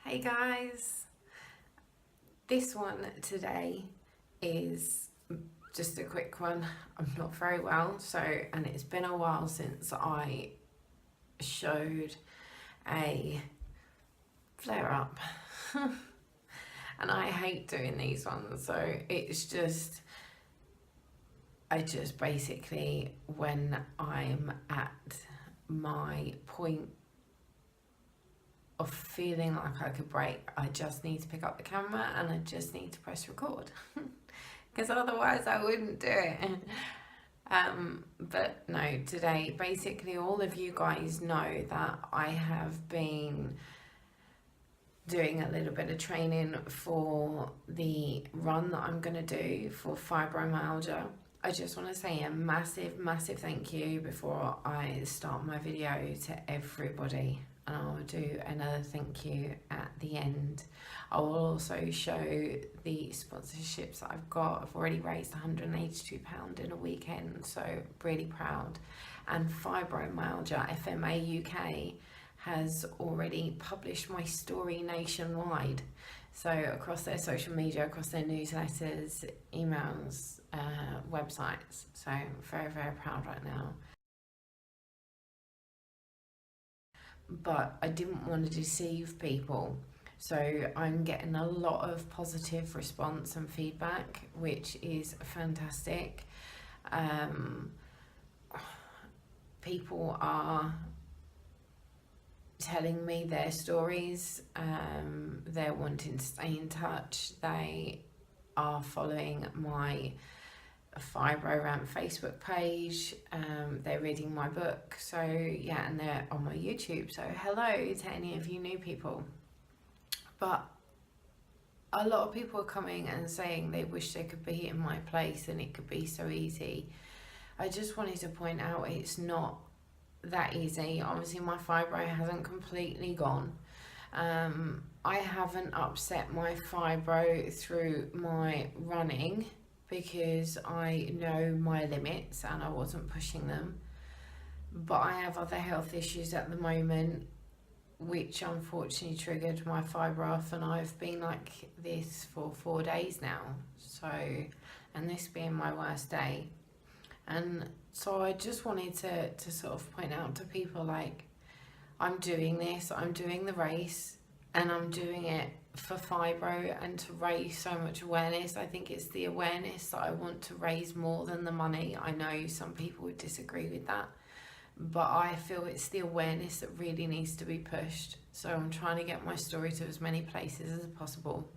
Hey guys, this one today is just a quick one. I'm not very well, and it's been a while since I showed a flare up and I hate doing these ones, so I just basically, when I'm at my point of feeling like I could break, I just need to pick up the camera and I just need to press record because otherwise I wouldn't do it. But no, today basically all of you guys know that I have been doing a little bit of training for the run that I'm going to do for fibromyalgia. I just want to say a massive thank you before I start my video to everybody, and I'll do another thank you at the end. I will also show the sponsorships that I've got. I've already raised £182 in a weekend, so really proud. And Fibromyalgia FMA UK has already published my story nationwide, so across their social media, across their newsletters, emails, websites. So very proud right now. But I didn't want to deceive people, so I'm getting a lot of positive response and feedback, which is fantastic. People are telling me their stories, they're wanting to stay in touch, they are following my Fibro Rant Facebook page, they're reading my book, so yeah, and they're on my YouTube, so hello to any of you new people. But a lot of people are coming and saying they wish they could be in my place and it could be so easy. I just wanted to point out it's not that easy. Obviously my fibro hasn't completely gone. I haven't upset my fibro through my running because I know my limits and I wasn't pushing them, but I have other health issues at the moment which unfortunately triggered my fibro off, and I've been like this for 4 days now, so, and this being my worst day. And so I just wanted to sort of point out to people, like, I'm doing this, I'm doing the race, and I'm doing it for fibro and to raise so much awareness. I think it's the awareness that I want to raise more than the money. I know some people would disagree with that, but I feel it's the awareness that really needs to be pushed. So I'm trying to get my story to as many places as possible.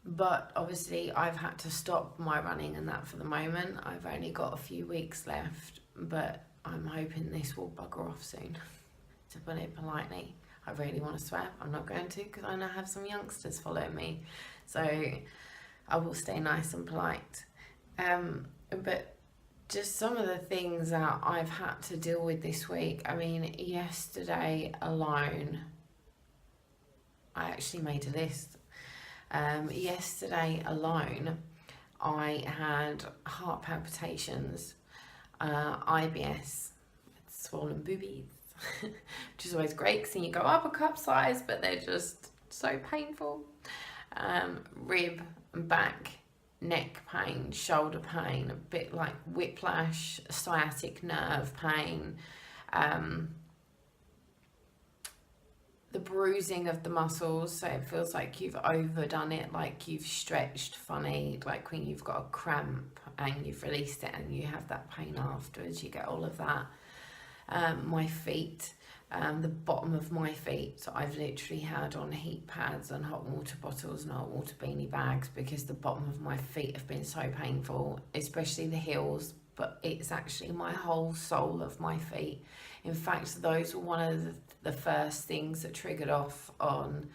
But obviously I've had to stop my running and that for the moment. I've only got a few weeks left, but I'm hoping this will bugger off soon, to put it politely. I really want to swear. I'm not going to, because I know I have some youngsters following me, so I will stay nice and polite. But just some of the things that I've had to deal with this week. I mean, yesterday alone, I actually made a list. Yesterday alone, I had heart palpitations, IBS, swollen boobies, which is always great because then you go up a cup size, but they're just so painful. Rib and back, neck pain, shoulder pain, a bit like whiplash, sciatic nerve pain, the bruising of the muscles, so it feels like you've overdone it, like you've stretched funny, like when you've got a cramp and you've released it and you have that pain afterwards, you get all of that. My feet, the bottom of my feet, so I've literally had on heat pads and hot water bottles and hot water beanie bags because the bottom of my feet have been so painful, especially the heels, but it's actually my whole sole of my feet. In fact, those were one of the first things that triggered off on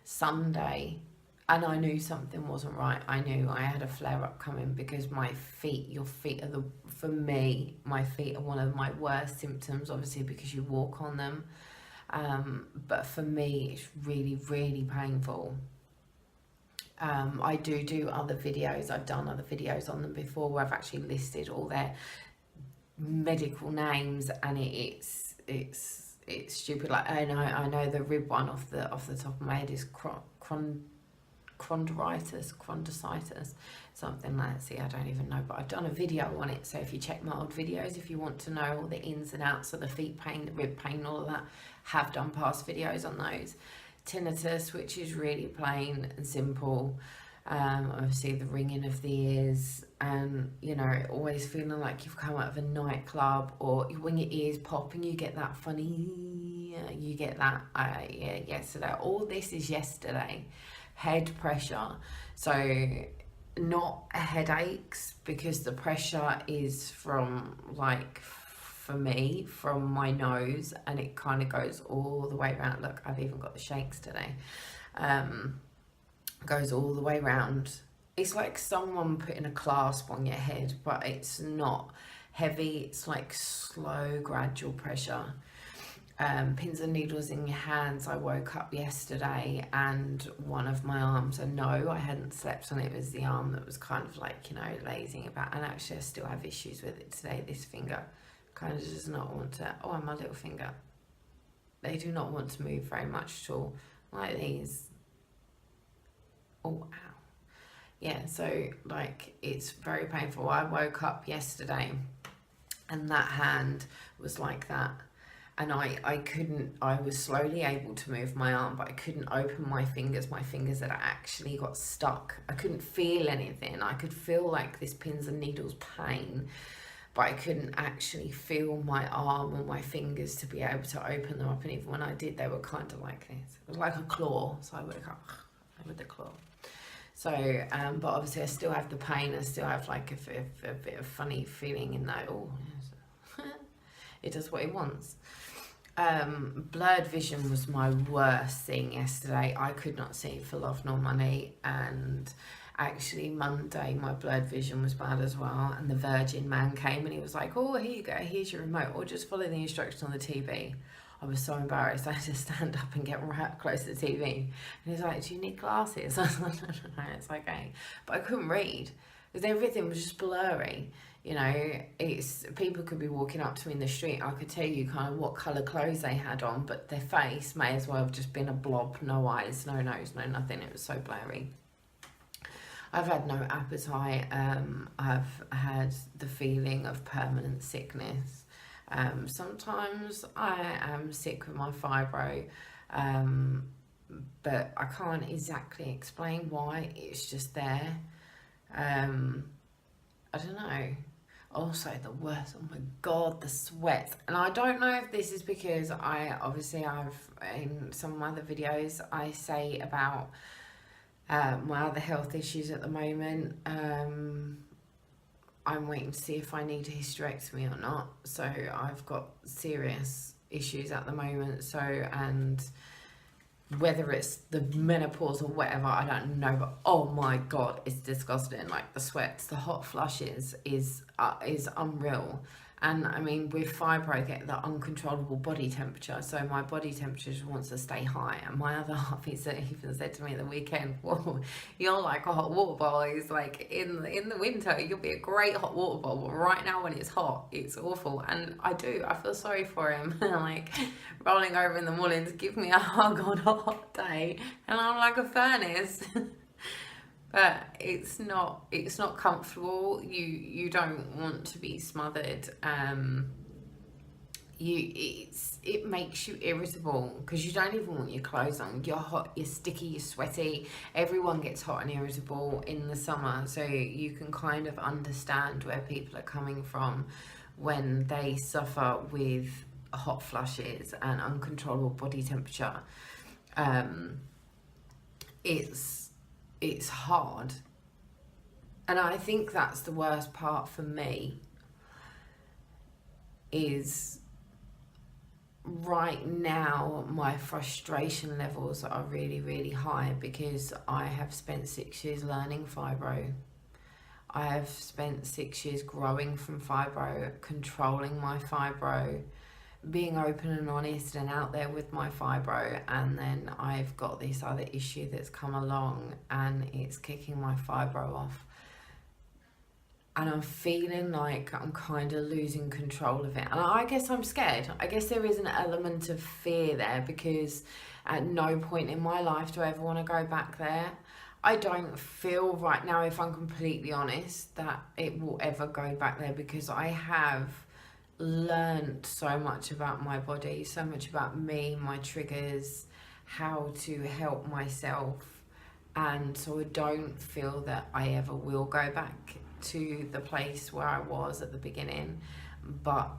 Sunday, and I knew something wasn't right. I knew I had a flare-up coming because my feet, for me, my feet are one of my worst symptoms, obviously because you walk on them, but for me it's really painful. I do other videos. I've done other videos on them before where I've actually listed all their medical names, and it's it's stupid. Like I know the rib one off the top of my head is chondrositis, something like that. See, I don't even know, but I've done a video on it, so if you check my old videos, if you want to know all the ins and outs of the feet pain, the rib pain, all of that, have done past videos on those. Tinnitus, which is really plain and simple. Obviously the ringing of the ears, and you know, always feeling like you've come out of a nightclub, or when your ears pop and you get that funny, you get that, yeah, yesterday. All this is yesterday. Head pressure, so not headaches, because the pressure is from, like, for me, from my nose, and it kind of goes all the way around. Look, I've even got the shakes today. Goes all the way around. It's like someone putting a clasp on your head, but it's not heavy. It's like slow, gradual pressure. Pins and needles in your hands. I woke up yesterday and one of my arms, and no, I hadn't slept on it. It was the arm that was kind of like, you know, lazing about, and actually I still have issues with it today. This finger kind of does not want to, oh, and my little finger, they do not want to move very much at all, like these. Oh, ow. Yeah, so like it's very painful. I woke up yesterday and that hand was like that, and I was slowly able to move my arm, but I couldn't open my fingers had actually got stuck. I couldn't feel anything. I could feel like this pins and needles pain, but I couldn't actually feel my arm or my fingers to be able to open them up, and even when I did, they were kind of like this. It was like a claw, so I woke up with the claw. So, but obviously I still have the pain. I still have like a bit of funny feeling in that. Oh, it does what it wants. Blurred vision was my worst thing yesterday. I could not see for love nor money, and actually Monday my blurred vision was bad as well, and the Virgin man came and he was like, oh, here you go, here's your remote, or just follow the instructions on the TV. I was so embarrassed. I had to stand up and get right up close to the TV. And he's like, do you need glasses? I was like, no, it's okay. But I couldn't read because everything was just blurry. You know, it's, people could be walking up to me in the street. I could tell you kind of what colour clothes they had on, but their face may as well have just been a blob. No eyes, no nose, no nothing. It was so blurry. I've had no appetite. I've had the feeling of permanent sickness. Sometimes I am sick with my fibro, but I can't exactly explain why. It's just there. I don't know. Also, the worst, oh my god, the sweat. And I don't know if this is because I've in some of my other videos I say about my other health issues at the moment. I'm waiting to see if I need a hysterectomy or not. So I've got serious issues at the moment. So, and whether it's the menopause or whatever, I don't know. But oh my god, it's disgusting. Like the sweats, the hot flushes is unreal. And I mean, with fibro, I get the uncontrollable body temperature. So my body temperature just wants to stay high. And my other half even said to me the weekend, whoa, you're like a hot water bottle. He's like, in the winter, you'll be a great hot water bottle. But right now when it's hot, it's awful. And I feel sorry for him. Like rolling over in the morning to give me a hug on a hot day. And I'm like a furnace. But it's not comfortable. You don't want to be smothered. It makes you irritable because you don't even want your clothes on. You're hot, you're sticky, you're sweaty. Everyone gets hot and irritable in the summer, so you can kind of understand where people are coming from when they suffer with hot flushes and uncontrollable body temperature. It's hard, and I think that's the worst part for me. Is right now my frustration levels are really, really high because I have spent 6 years learning fibro. I have spent 6 years growing from fibro, controlling my fibro, being open and honest and out there with my fibro, and then I've got this other issue that's come along and it's kicking my fibro off. and I'm feeling like I'm kind of losing control of it. And I guess I'm scared. I guess there is an element of fear there, because at no point in my life do I ever want to go back there. I don't feel right now, if I'm completely honest, that it will ever go back there, because I have learned so much about my body, so much about me, my triggers, how to help myself. And so I don't feel that I ever will go back to the place where I was at the beginning, but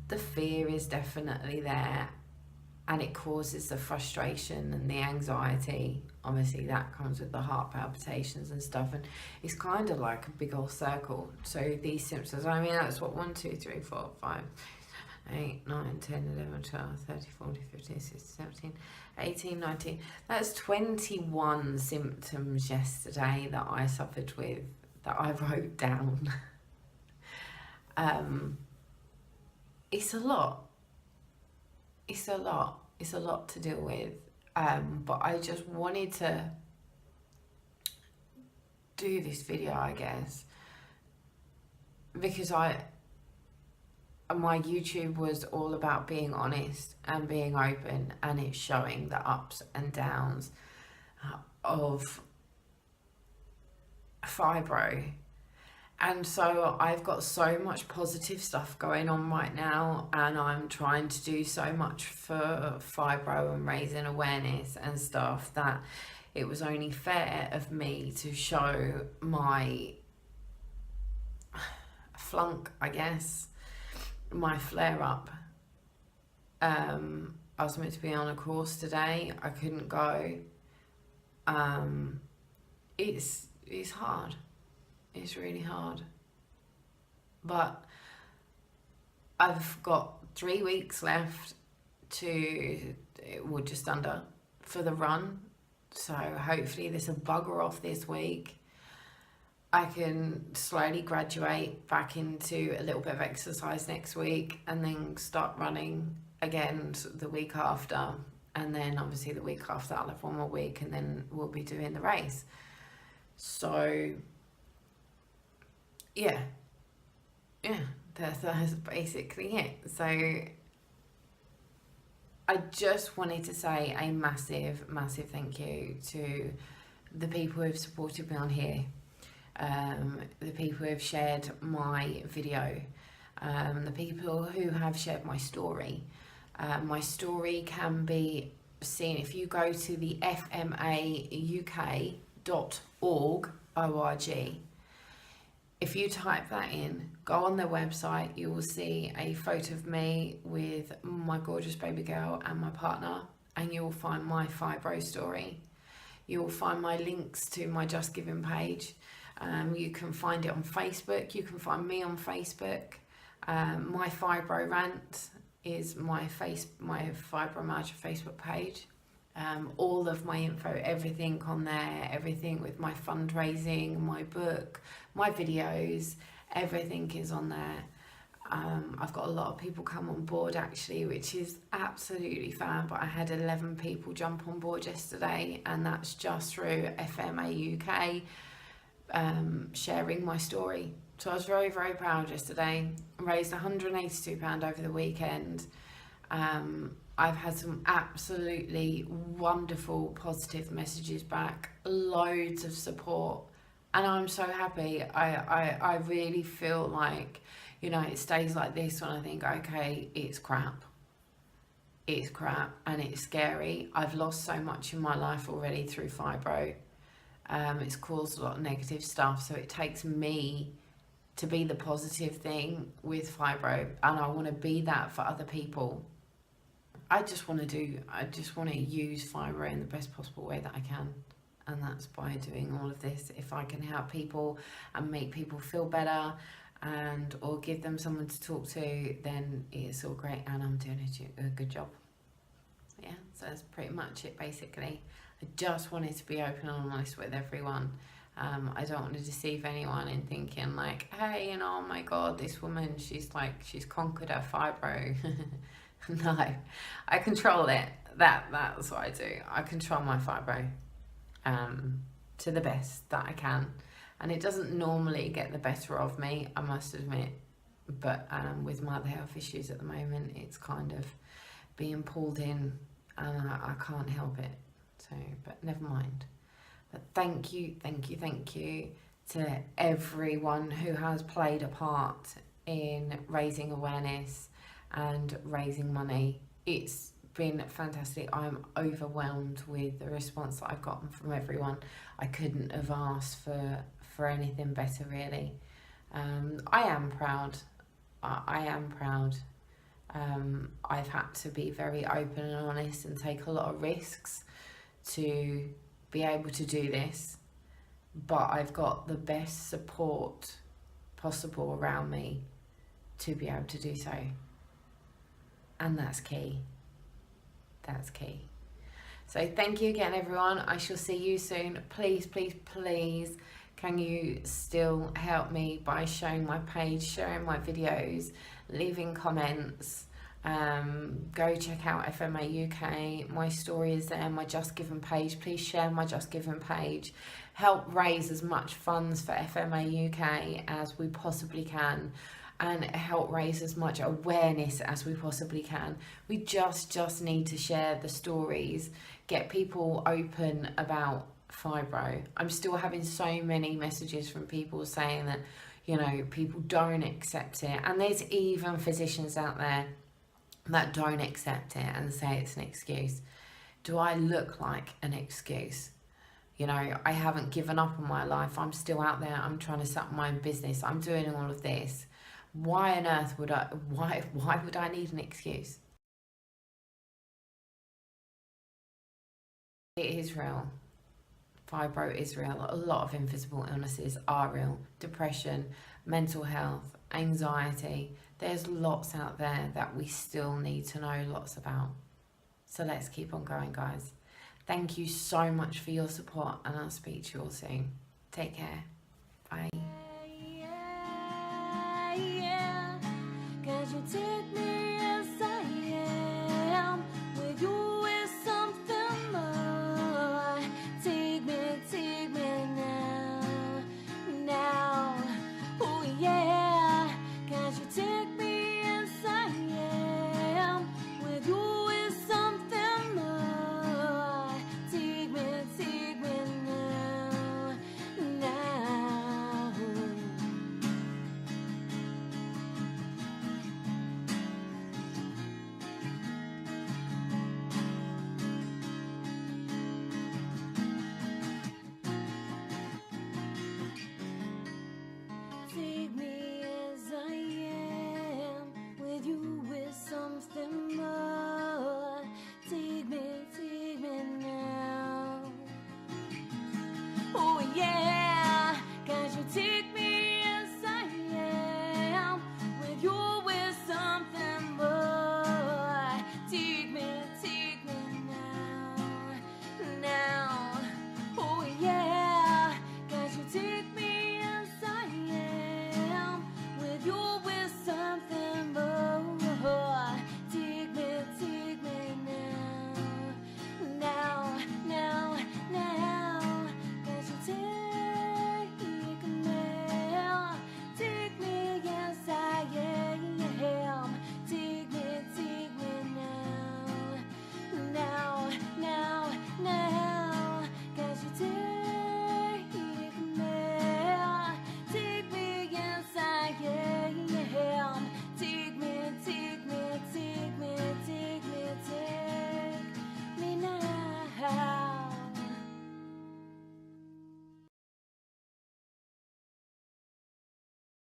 the fear is definitely there, and it causes the frustration and the anxiety. Obviously that comes with the heart palpitations and stuff, and it's kind of like a big old circle. So these symptoms, I mean, that's what 1 2 3 4 5 8 9 10 11 12 13 14 15 16 17 18 19, that's 21 symptoms yesterday that I suffered with, that I wrote down. It's a lot. It's a lot to deal with. But I just wanted to do this video, I guess, because my YouTube was all about being honest and being open, and it's showing the ups and downs of fibro. And so I've got so much positive stuff going on right now, and I'm trying to do so much for fibro and raising awareness and stuff, that it was only fair of me to show my flunk, I guess, my flare up. I was meant to be on a course today. I couldn't go. It's hard. It's really hard. But I've got 3 weeks left well, just under, for the run. So hopefully this will bugger off this week. I can slowly graduate back into a little bit of exercise next week, and then start running again the week after. And then obviously the week after I'll have 1 more week, and then we'll be doing the race. So yeah, that's basically it. So I just wanted to say a massive thank you to the people who have supported me on here, the people who have shared my video, the people who have shared my story. My story can be seen if you go to the fmauk.org. If you type that in, go on their website, you will see a photo of me with my gorgeous baby girl and my partner, and you'll find my fibro story. You'll find my links to my Just Giving page. You can find it on Facebook. You can find me on Facebook. My Fibro Rant is my Fibromyalgia Facebook page. All of my info, everything on there, everything with my fundraising, my book, my videos, everything is on there. I've got a lot of people come on board actually, which is absolutely fab. But I had 11 people jump on board yesterday, and that's just through FMA UK sharing my story. So I was very proud yesterday. I raised £182 over the weekend. I've had some absolutely wonderful positive messages back, loads of support, and I'm so happy. I really feel like, you know, it stays like this when I think, okay, it's crap and it's scary. I've lost so much in my life already through fibro. It's caused a lot of negative stuff, so it takes me to be the positive thing with fibro, and I want to be that for other people. I just want to use fibro in the best possible way that I can, and that's by doing all of this. If I can help people and make people feel better, and or give them someone to talk to, then it's all great, and I'm doing a good job. Yeah, so that's pretty much it basically. I just wanted to be open and honest with everyone. I don't want to deceive anyone in thinking like, hey, you know, oh my god, this woman, she's conquered her fibro. No, I control it. That's what I do. I control my fibro to the best that I can. And it doesn't normally get the better of me, I must admit. But with my other health issues at the moment, it's kind of being pulled in, and I can't help it. So, but never mind. But thank you to everyone who has played a part in raising awareness and raising money. It's been fantastic. I'm overwhelmed with the response that I've gotten from everyone. I couldn't have asked for anything better, really. I am proud. I am proud. I've had to be very open and honest and take a lot of risks to be able to do this, but I've got the best support possible around me to be able to do so, and that's key. That's key. So thank you again, everyone. I shall see you soon. Please, can you still help me by sharing my page, sharing my videos, leaving comments? Go check out FMA UK. My story is there, my Just Given page. Please share my Just Given page. Help raise as much funds for FMA UK as we possibly can, and help raise as much awareness as we possibly can. We just need to share the stories, get people open about fibro. I'm still having so many messages from people saying that, you know, people don't accept it, and there's even physicians out there that don't accept it and say it's an excuse. Do I look like an excuse? You know, I haven't given up on my life. I'm still out there. I'm trying to set up my own business. I'm doing all of this. Why on earth would why would I need an excuse? It is real. Fibro is real. A lot of invisible illnesses are real. Depression, mental health, anxiety. There's lots out there that we still need to know lots about. So let's keep on going, guys. Thank you so much for your support, and I'll speak to you all soon. Take care. Bye.